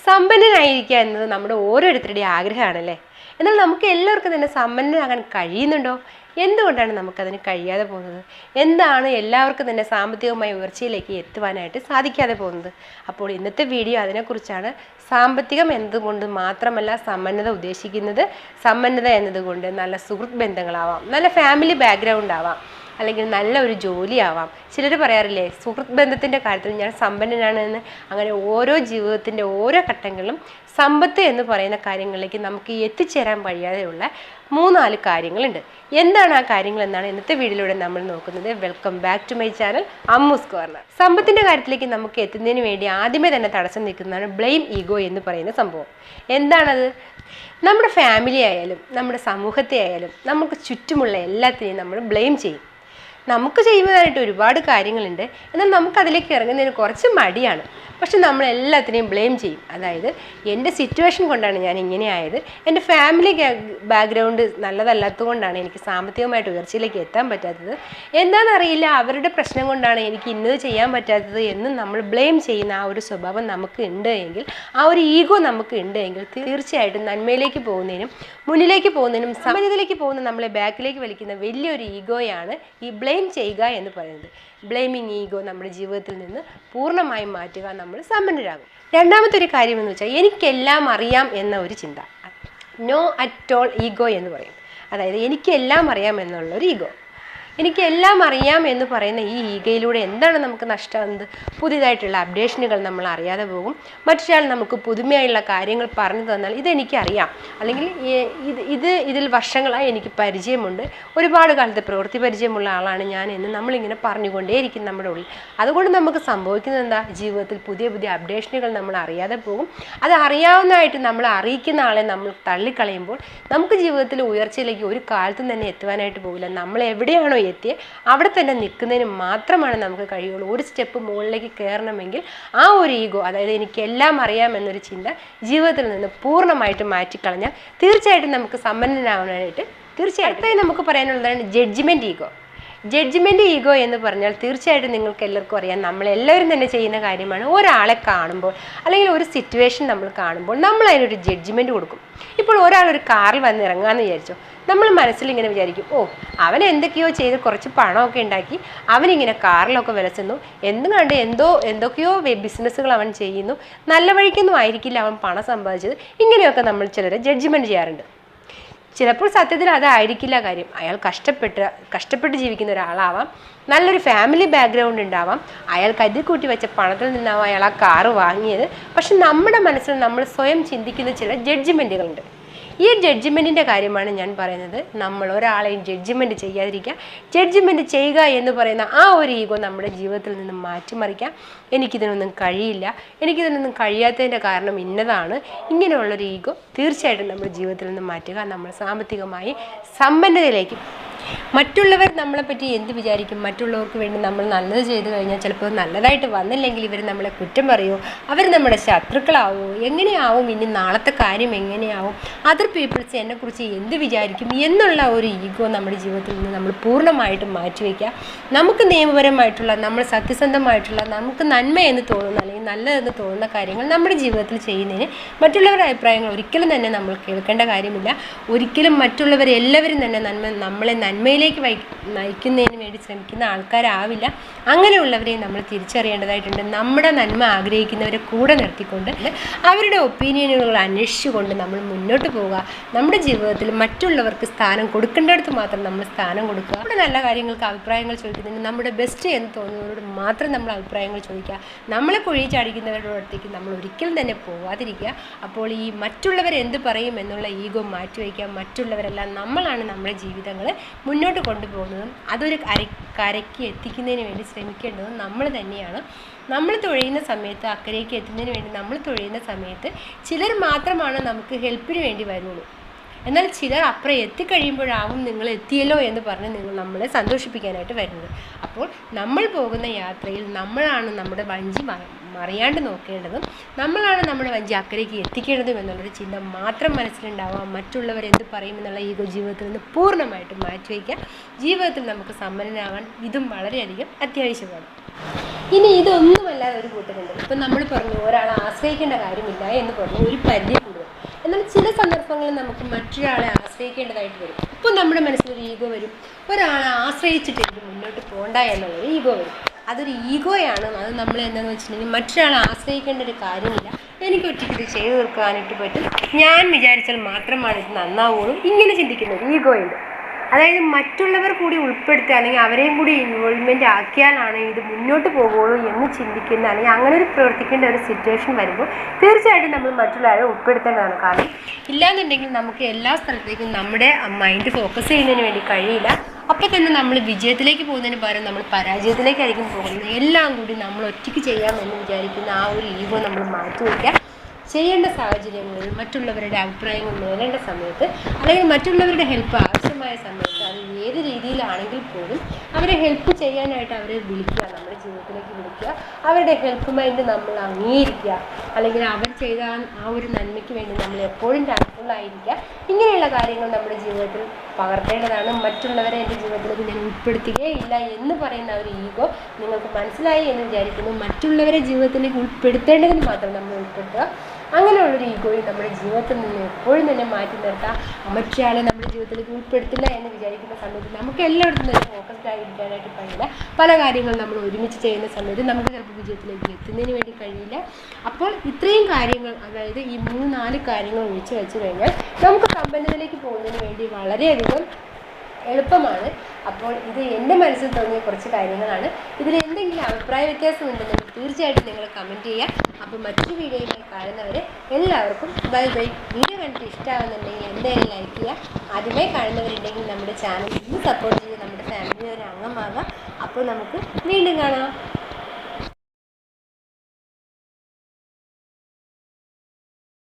സമ്പന്നനായിരിക്കുക എന്നത് നമ്മുടെ ഓരോരുത്തരുടെയും ആഗ്രഹമാണല്ലേ. എന്നാൽ നമുക്ക് എല്ലാവർക്കും തന്നെ സമ്പന്നനാകാൻ കഴിയുന്നുണ്ടോ? എന്തുകൊണ്ടാണ് നമുക്കതിന് കഴിയാതെ പോകുന്നത്? എന്താണ് എല്ലാവർക്കും തന്നെ സാമ്പത്തികമായ ഉയർച്ചയിലേക്ക് എത്തുവാനായിട്ട് സാധിക്കാതെ പോകുന്നത്? അപ്പോൾ ഇന്നത്തെ വീഡിയോ അതിനെക്കുറിച്ചാണ്. സാമ്പത്തികം എന്നതുകൊണ്ട് മാത്രമല്ല സമ്പന്നത ഉദ്ദേശിക്കുന്നത്. സമ്പന്നത എന്നതുകൊണ്ട് നല്ല സുഹൃത്ത് ബന്ധങ്ങളാവാം, നല്ല ഫാമിലി ബാക്ക്ഗ്രൗണ്ട് ആവാം, അല്ലെങ്കിൽ നല്ല ഒരു ജോലിയാവാം. ചിലർ പറയാറില്ലേ, സുഹൃത്ത് ബന്ധത്തിൻ്റെ കാര്യത്തിൽ ഞാൻ സമ്പന്നനാണ് എന്ന്. അങ്ങനെ ഓരോ ജീവിതത്തിൻ്റെ ഓരോ ഘട്ടങ്ങളിലും സമ്പത്ത് എന്ന് പറയുന്ന കാര്യങ്ങളിലേക്ക് നമുക്ക് എത്തിച്ചേരാൻ കഴിയാതെയുള്ള 3-4 കാര്യങ്ങളുണ്ട്. എന്താണ് ആ കാര്യങ്ങൾ എന്നാണ് ഇന്നത്തെ വീഡിയോയിലൂടെ നമ്മൾ നോക്കുന്നത്. Welcome back to my channel Ammu's Corner. സമ്പത്തിൻ്റെ കാര്യത്തിലേക്ക് നമുക്ക് എത്തുന്നതിന് വേണ്ടി ആദ്യമേ തന്നെ തടസ്സം നിൽക്കുന്നതാണ് ബ്ലെയിം ഈഗോ എന്ന് പറയുന്ന സംഭവം. എന്താണത്? നമ്മുടെ ഫാമിലി ആയാലും നമ്മുടെ സമൂഹത്തെ ആയാലും നമുക്ക് ചുറ്റുമുള്ള എല്ലാത്തിനെയും നമ്മൾ ബ്ലെയിം ചെയ്യും. നമുക്ക് ചെയ്യുന്നതായിട്ട് ഒരുപാട് കാര്യങ്ങളുണ്ട്, എന്നാൽ നമുക്കതിലേക്ക് ഇറങ്ങുന്നതിന് കുറച്ച് മടിയാണ്. പക്ഷെ നമ്മൾ എല്ലാത്തിനെയും ബ്ലെയിം ചെയ്യും. അതായത് എൻ്റെ സിറ്റുവേഷൻ കൊണ്ടാണ് ഞാൻ ഇങ്ങനെ ആയത്, എൻ്റെ ഫാമിലി ബാക്ക്ഗ്രൗണ്ട് നല്ലതല്ലാത്തത് കൊണ്ടാണ് എനിക്ക് സാമ്പത്തികമായിട്ട് ഉയർച്ചയിലേക്ക് എത്താൻ പറ്റാത്തത്, എന്താണെന്നറിയില്ല അവരുടെ പ്രശ്നം കൊണ്ടാണ് എനിക്ക് ഇന്നത് ചെയ്യാൻ പറ്റാത്തത് എന്ന് നമ്മൾ ബ്ലെയിം ചെയ്യുന്ന ആ ഒരു സ്വഭാവം നമുക്ക് ഉണ്ട് എങ്കിൽ, ആ ഒരു ഈഗോ നമുക്ക് ഉണ്ട് എങ്കിൽ തീർച്ചയായിട്ടും നന്മയിലേക്ക് പോകുന്നതിനും മുന്നിലേക്ക് പോകുന്നതിനും സമ്പന്നതയിലേക്ക് പോകുന്ന നമ്മളെ ബാക്കിലേക്ക് വലിക്കുന്ന വലിയൊരു ഈഗോയാണ് ഈ ബ്ലെയിം ചെയ്യുക എന്ന് പറയുന്നത്. ബ്ലെയിമിങ് ഈഗോ നമ്മുടെ ജീവിതത്തിൽ നിന്ന് പൂർണ്ണമായും മാറ്റുക, നമ്മൾ സമ്പന്നരാകും. രണ്ടാമത്തെ ഒരു കാര്യം എന്ന് വെച്ചാൽ എനിക്കെല്ലാം അറിയാം എന്ന ഒരു ചിന്ത. നോ അറ്റ് ഓൾ ഈഗോ എന്ന് പറയും. അതായത് എനിക്കെല്ലാം അറിയാം എന്നുള്ളൊരു ഈഗോ. എനിക്കെല്ലാം അറിയാം എന്ന് പറയുന്ന ഈ ഈഗയിലൂടെ എന്താണ് നമുക്ക് നഷ്ടമാകുന്നത്? പുതിയതായിട്ടുള്ള അപ്ഡേഷനുകൾ നമ്മൾ അറിയാതെ പോകും. മറ്റൊരാൾ നമുക്ക് പുതുമയായുള്ള കാര്യങ്ങൾ പറഞ്ഞു തന്നാൽ ഇതെനിക്കറിയാം, അല്ലെങ്കിൽ ഇതിൽ വർഷങ്ങളായി എനിക്ക് പരിചയമുണ്ട്, ഒരുപാട് കാലത്തെ പ്രവൃത്തി പരിചയമുള്ള ആളാണ് ഞാൻ എന്ന് നമ്മളിങ്ങനെ പറഞ്ഞുകൊണ്ടേയിരിക്കും നമ്മുടെ ഉള്ളിൽ. അതുകൊണ്ട് നമുക്ക് സംഭവിക്കുന്നത് എന്താ? ജീവിതത്തിൽ പുതിയ പുതിയ അപ്ഡേഷനുകൾ നമ്മൾ അറിയാതെ പോകും. അത് അറിയാവുന്നതായിട്ട് നമ്മൾ അറിയിക്കുന്ന ആളെ നമ്മൾ തള്ളിക്കളയുമ്പോൾ നമുക്ക് ജീവിതത്തിൽ ഉയർച്ചയിലേക്ക് ഒരു കാലത്തും തന്നെ എത്തുവാനായിട്ട് പോകില്ല. നമ്മൾ എവിടെയാണോ എത്തിയ അവിടെ തന്നെ നിൽക്കുന്നതിന് മാത്രമാണ് നമുക്ക് കഴിയുള്ളൂ. ഒരു സ്റ്റെപ്പ് മുകളിലേക്ക് കയറണമെങ്കിൽ ആ ഒരു ഈഗോ, അതായത് എനിക്കെല്ലാം അറിയാം എന്നൊരു ചിന്ത ജീവിതത്തിൽ നിന്ന് പൂർണ്ണമായിട്ട് മാറ്റിക്കളഞ്ഞാൽ തീർച്ചയായിട്ടും നമുക്ക് സമ്പന്നനാവാനായിട്ട് തീർച്ചയായിട്ടും നമുക്ക് പറയാനുള്ളതാണ് ജഡ്ജ്മെൻറ്റ് ഈഗോ. ജഡ്ജ്മെൻറ്റ് ഈഗോ എന്ന് പറഞ്ഞാൽ തീർച്ചയായിട്ടും നിങ്ങൾക്ക് എല്ലാവർക്കും അറിയാം, നമ്മളെല്ലാവരും തന്നെ ചെയ്യുന്ന കാര്യമാണ്. ഒരാളെ കാണുമ്പോൾ അല്ലെങ്കിൽ ഒരു സിറ്റുവേഷൻ നമ്മൾ കാണുമ്പോൾ നമ്മൾ അതിനൊരു ജഡ്ജ്മെൻറ്റ് കൊടുക്കും. ഇപ്പോൾ ഒരാളൊരു കാറിൽ വന്ന് ഇറങ്ങാമെന്ന് വിചാരിച്ചോ, നമ്മൾ മനസ്സിൽ ഇങ്ങനെ വിചാരിക്കും, ഓ അവൻ എന്തൊക്കെയോ ചെയ്ത് കുറച്ച് പണമൊക്കെ ഉണ്ടാക്കി അവനിങ്ങനെ കാറിലൊക്കെ വിലസുന്നു, എന്തും കണ്ട് എന്തൊക്കെയോ ബിസിനസ്സുകൾ അവൻ ചെയ്യുന്നു, നല്ല വഴിക്കൊന്നും ആയിരിക്കില്ല അവൻ പണം സമ്പാദിച്ചത്. ഇങ്ങനെയൊക്കെ നമ്മൾ ചിലരെ ജഡ്ജ്മെൻറ്റ് ചെയ്യാറുണ്ട്. ചിലപ്പോൾ സത്യത്തിൽ അതായിരിക്കില്ല കാര്യം. അയാൾ കഷ്ടപ്പെട്ട് ജീവിക്കുന്ന ഒരാളാവാം, നല്ലൊരു ഫാമിലി ബാക്ക്ഗ്രൗണ്ട് ഉണ്ടാവാം, അയാൾ കരുതി കൂട്ടി വെച്ച പണത്തിൽ നിന്നാവാം അയാൾ ആ കാറ് വാങ്ങിയത്. പക്ഷെ നമ്മുടെ മനസ്സിൽ നമ്മൾ സ്വയം ചിന്തിക്കുന്ന ചില ജഡ്ജ്മെൻറ്റുകളുണ്ട്. ഈ ജഡ്ജ്മെൻറ്റിൻ്റെ കാര്യമാണ് ഞാൻ പറയുന്നത്. നമ്മൾ ഒരാളെയും ജഡ്ജ്മെൻറ്റ് ചെയ്യാതിരിക്കുക. ജഡ്ജ്മെൻറ്റ് ചെയ്യുക എന്ന് പറയുന്ന ആ ഒരു ഈഗോ നമ്മുടെ ജീവിതത്തിൽ നിന്ന് മാറ്റിമറിക്കാം. എനിക്കിതിനൊന്നും കഴിയില്ല, എനിക്കിതിനൊന്നും കഴിയാത്തതിൻ്റെ കാരണം ഇന്നതാണ്, ഇങ്ങനെയുള്ളൊരു ഈഗോ തീർച്ചയായിട്ടും നമ്മുടെ ജീവിതത്തിൽ നിന്ന് മാറ്റുക. നമ്മൾ സാമ്പത്തികമായി സമ്പന്നതയിലേക്ക്. മറ്റുള്ളവർ നമ്മളെപ്പറ്റി എന്ത് വിചാരിക്കും? മറ്റുള്ളവർക്ക് വേണ്ടി നമ്മൾ നല്ലത് ചെയ്തു കഴിഞ്ഞാൽ ചിലപ്പോൾ നല്ലതായിട്ട് വന്നില്ലെങ്കിൽ ഇവർ നമ്മളെ കുറ്റം പറയുമോ? അവർ നമ്മുടെ ശത്രുക്കളാവുമോ? എങ്ങനെയാവും ഇനി നാളത്തെ കാര്യം? എങ്ങനെയാവും? അതർ പീപ്പിൾസ് എന്നെക്കുറിച്ച് എന്ത് വിചാരിക്കും എന്നുള്ള ഒരു ഈഗോ നമ്മുടെ ജീവിതത്തിൽ നിന്ന് നമ്മൾ പൂർണ്ണമായിട്ടും മാറ്റിവെക്കുക. നമുക്ക് നിയമപരമായിട്ടുള്ള, നമ്മൾ സത്യസന്ധമായിട്ടുള്ള, നമുക്ക് നന്മ എന്ന് തോന്നുന്ന അല്ലെങ്കിൽ നല്ലതെന്ന് തോന്നുന്ന കാര്യങ്ങൾ നമ്മുടെ ജീവിതത്തിൽ ചെയ്യുന്നതിന് മറ്റുള്ളവരുടെ അഭിപ്രായങ്ങൾ ഒരിക്കലും തന്നെ നമ്മൾ കേൾക്കേണ്ട കാര്യമില്ല. ഒരിക്കലും മറ്റുള്ളവരെല്ലാവരും തന്നെ നമ്മളെ നന്മയിലേക്ക് നയിക്കുന്നതിന് വേണ്ടി ശ്രമിക്കുന്ന ആൾക്കാരാവില്ല. അങ്ങനെയുള്ളവരെ നമ്മൾ തിരിച്ചറിയേണ്ടതായിട്ടുണ്ട്. നമ്മുടെ നന്മ ആഗ്രഹിക്കുന്നവരെ കൂടെ നിർത്തിക്കൊണ്ട് അവരുടെ ഒപ്പീനിയനുകൾ അന്വേഷിച്ചുകൊണ്ട് നമ്മൾ മുന്നോട്ട് പോവുക. നമ്മുടെ ജീവിതത്തിൽ മറ്റുള്ളവർക്ക് സ്ഥാനം കൊടുക്കേണ്ടടുത്ത് മാത്രം നമ്മൾ സ്ഥാനം കൊടുക്കുക. നമ്മുടെ നല്ല കാര്യങ്ങൾക്ക് അഭിപ്രായങ്ങൾ ചോദിക്കുന്നതിന് നമ്മുടെ ബെസ്റ്റ് എന്ന് തോന്നുന്നവരോട് മാത്രം നമ്മൾ അഭിപ്രായങ്ങൾ ചോദിക്കുക. നമ്മളെ കുഴി ചാടിക്കുന്നവരുടെ അടുത്തേക്ക് നമ്മൾ ഒരിക്കലും തന്നെ പോവാതിരിക്കുക. അപ്പോൾ ഈ മറ്റുള്ളവർ എന്ത് പറയും എന്നുള്ള ഈഗോ മാറ്റിവെക്കുക. മറ്റുള്ളവരെല്ലാം നമ്മളാണ് നമ്മുടെ ജീവിതങ്ങൾ മുന്നോട്ട് കൊണ്ടുപോകുന്നതും അതൊരു കരയ്ക്ക് എത്തിക്കുന്നതിന് വേണ്ടി ശ്രമിക്കേണ്ടതും നമ്മൾ തന്നെയാണ്. നമ്മൾ തുഴയുന്ന സമയത്ത്, അക്കരയ്ക്ക് എത്തുന്നതിന് വേണ്ടി നമ്മൾ തുഴയുന്ന സമയത്ത് ചിലർ മാത്രമാണ് നമുക്ക് ഹെൽപ്പിന് വേണ്ടി വരുള്ളൂ. എന്നാൽ ചിലർ അപ്പുറം എത്തിക്കഴിയുമ്പോഴാവും നിങ്ങൾ എത്തിയല്ലോ എന്ന് പറഞ്ഞ് നമ്മളെ സന്തോഷിപ്പിക്കാനായിട്ട് വരുന്നത്. അപ്പോൾ നമ്മൾ പോകുന്ന യാത്രയിൽ നമ്മളാണ് നമ്മുടെ വഞ്ചി മറിയാണ്ട് നോക്കേണ്ടതും നമ്മളാണ് നമ്മുടെ വഞ്ചി അക്കരയ്ക്ക് എത്തിക്കേണ്ടതും എന്നുള്ളൊരു ചിന്ത മാത്രം മനസ്സിലുണ്ടാവുക. മറ്റുള്ളവർ എന്ത് പറയുമെന്നുള്ള ഈഗോ ജീവിതത്തിൽ നിന്ന് പൂർണ്ണമായിട്ടും മാറ്റിവെക്കുക. ജീവിതത്തിൽ നമുക്ക് സമ്പന്നനാകാൻ ഇതും വളരെയധികം അത്യാവശ്യമാണ്. ഇനി ഇതൊന്നുമല്ലാതെ ഒരു കൂട്ടരുണ്ട്. ഇപ്പം നമ്മൾ പറഞ്ഞു ഒരാളെ ആശ്രയിക്കേണ്ട കാര്യമില്ല എന്ന് പറഞ്ഞു, ഒരു പരിധി കൂടുതൽ. എന്നാൽ ചില സന്ദർഭങ്ങളിൽ നമുക്ക് മറ്റൊരാളെ ആശ്രയിക്കേണ്ടതായിട്ട് വരും. ഇപ്പം നമ്മുടെ മനസ്സിലൊരു ഈഗോ വരും, ഒരാളെ ആശ്രയിച്ചിട്ട് എനിക്ക് മുന്നോട്ട് പോകണ്ട എന്നുള്ളൊരു ഈഗോ വരും. അതൊരു ഈഗോയാണ്. അത് നമ്മൾ എന്താണെന്ന് വെച്ചിട്ടുണ്ടെങ്കിൽ മറ്റൊരാളെ ആശ്രയിക്കേണ്ട ഒരു കാര്യമില്ല, എനിക്ക് ഒറ്റയ്ക്ക് ഇത് ചെയ്തു തീർക്കാനായിട്ട് പറ്റും, ഞാൻ വിചാരിച്ചാൽ മാത്രമാണ് ഇത് നന്നാവുള്ളൂ, ഇങ്ങനെ ചിന്തിക്കുന്ന ഒരു ഈഗോയുണ്ട്. അതായത് മറ്റുള്ളവർ കൂടി ഉൾപ്പെടുത്തുക, അല്ലെങ്കിൽ അവരെയും കൂടി ഇൻവോൾവ്മെൻ്റ് ആക്കിയാലാണ് ഇത് മുന്നോട്ട് പോകുള്ളൂ എന്ന് ചിന്തിക്കുന്ന, അല്ലെങ്കിൽ അങ്ങനെ ഒരു പ്രവർത്തിക്കേണ്ട ഒരു സിറ്റുവേഷൻ വരുമ്പോൾ തീർച്ചയായിട്ടും നമ്മൾ മറ്റുള്ളവരെ ഉൾപ്പെടുത്തേണ്ടതാണ്. കാരണം ഇല്ലാന്നുണ്ടെങ്കിൽ നമുക്ക് എല്ലാ സ്ഥലത്തേക്കും നമ്മുടെ മൈൻഡ് ഫോക്കസ് ചെയ്യുന്നതിന് വേണ്ടി കഴിയില്ല. അപ്പോൾ തന്നെ നമ്മൾ വിജയത്തിലേക്ക് പോകുന്നതിന് പകരം നമ്മൾ പരാജയത്തിലേക്കായിരിക്കും പോകുന്നത്. എല്ലാം കൂടി നമ്മൾ ഒറ്റയ്ക്ക് ചെയ്യാമെന്ന് വിചാരിക്കുന്ന ആ ഒരു ഈഗോ നമ്മൾ മാറ്റി വയ്ക്കുക. ചെയ്യേണ്ട സാഹചര്യങ്ങളിൽ മറ്റുള്ളവരുടെ അഭിപ്രായങ്ങൾ നേടേണ്ട സമയത്ത്, അല്ലെങ്കിൽ മറ്റുള്ളവരുടെ ഹെൽപ്പ് ആവശ്യമായ സമയത്ത്, അത് ഏത് രീതിയിലാണെങ്കിൽ പോലും അവരെ ഹെൽപ്പ് ചെയ്യാനായിട്ട് അവരെ വിളിക്കുക, നമ്മുടെ ജീവിതത്തിലേക്ക് വിളിക്കുക. അവരുടെ ഹെൽപ്പ് മൈൻഡ് നമ്മൾ അംഗീകരിക്കുക, അല്ലെങ്കിൽ അവർ ചെയ്ത ആ ഒരു നന്മയ്ക്ക് വേണ്ടി നമ്മൾ എപ്പോഴും താങ്ക്ഫുള്ളായിരിക്കുക. ഇങ്ങനെയുള്ള കാര്യങ്ങൾ നമ്മുടെ ജീവിതത്തിൽ പകർത്തേണ്ടതാണ്. മറ്റുള്ളവരെ എൻ്റെ ജീവിതത്തിലേക്ക് ഞാൻ ഉൾപ്പെടുത്തുകയില്ല എന്ന് പറയുന്ന ഒരു ഈഗോ നിങ്ങൾക്ക് മനസ്സിലായി എന്ന് വിചാരിക്കുന്നു. മറ്റുള്ളവരെ ജീവിതത്തിലേക്ക് ഉൾപ്പെടുത്തേണ്ടതിന് മാത്രം നമ്മൾ ഉൾപ്പെടുത്തുക. അങ്ങനെയുള്ളൊരു ഈഗോയിൽ നമ്മുടെ ജീവിതത്തിൽ നിന്ന് എപ്പോഴും തന്നെ മാറ്റി നിർത്താം. മറ്റൊരാളെ നമ്മുടെ ജീവിതത്തിലേക്ക് ഉൾപ്പെടുത്തില്ല എന്ന് വിചാരിക്കുന്ന സമയത്ത് നമുക്ക് എല്ലായിടത്തും തന്നെ ഫോക്കസ്ഡ് ആയിരിക്കാനായിട്ട് കഴിയില്ല. പല കാര്യങ്ങളും നമ്മൾ ഒരുമിച്ച് ചെയ്യുന്ന സമയത്ത് നമുക്ക് ചിലപ്പോൾ വിജയത്തിലേക്ക് എത്തുന്നതിന് വേണ്ടി കഴിയില്ല. അപ്പോൾ ഇത്രയും കാര്യങ്ങൾ, അതായത് ഈ 3-4 കാര്യങ്ങൾ ഒഴിച്ച് വെച്ച് കഴിഞ്ഞാൽ നമുക്ക് സമ്പന്നതയിലേക്ക് പോകുന്നതിന് വേണ്ടി വളരെയധികം എളുപ്പമാണ്. അപ്പോൾ ഇത് എൻ്റെ മനസ്സിൽ തോന്നിയ കുറച്ച് കാര്യങ്ങളാണ്. ഇതിൽ എന്തെങ്കിലും അഭിപ്രായ വ്യത്യാസം ഉണ്ടെങ്കിൽ തീർച്ചയായിട്ടും നിങ്ങൾ കമൻറ്റ് ചെയ്യുക. അപ്പോൾ മറ്റൊരു വീഡിയോയിൽ കാണുന്നവരെ എല്ലാവർക്കും ബൈ ബൈ. വീഡിയോ കണ്ടിട്ട് ഇഷ്ടമാകുന്നുണ്ടെങ്കിൽ എന്തായാലും ലൈക്ക് ചെയ്യുക. ആദ്യമായി കാണുന്നവരുണ്ടെങ്കിൽ നമ്മുടെ ചാനൽ ഒന്ന് സപ്പോർട്ട് ചെയ്ത് നമ്മുടെ ഫാമിലിയുടെ ഒരു അംഗമാകുക. അപ്പോൾ നമുക്ക് വീണ്ടും കാണാം.